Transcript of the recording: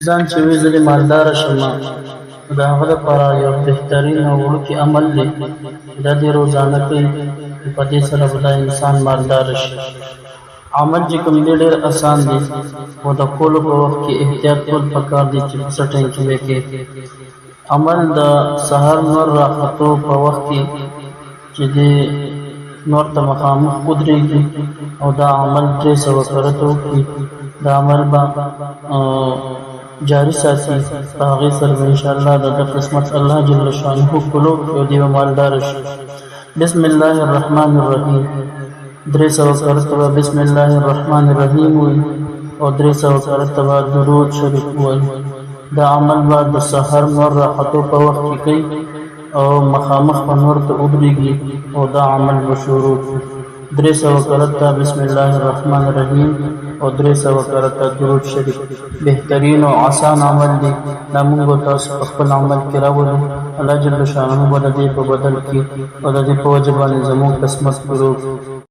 ځان چې وي زه دې مالداره شمه نو د هغه دپاره یو بهترین او وړوکی عمل دی دا دې روزانه کوي په دې سره به دا انسان مالداره شي. عمل چې کوم دی ډېر اسان دی خو د کولو په وخت کې احتیاط کول پکار دی چې په څه ټایم کې به کوې. عمل د سهار نور راختو په وخت کې چې دې نور ته مخامخ ودرېږي او دا عمل 300 کرته وکړي. دا عمل به جاری ساتي په هغې سره به انشاءالله د ده قسمت الله جل شانه کلو او دې به مالداره شي. بسم الله الرحمن الرحیم 300 کرته به بسم الله الرحمن الرحیم وي او 300 کرته به درود شریف ووایي. دا عمل به د سحر نور راختو په وخت کې کوي او مخامخ به نور ته ودرېږي او دا عمل به شروع کړي. 300 کرته بسم الله الرحمن الرحیم او 300 کرته درود شریف بهترین او آسان عمل دی. دا موږ به تاسو په خپل عمل کې راولو. الله جل شانه به د دې په بدل کې او د دې په وجه باندې زموږ قسمت پوره کړي.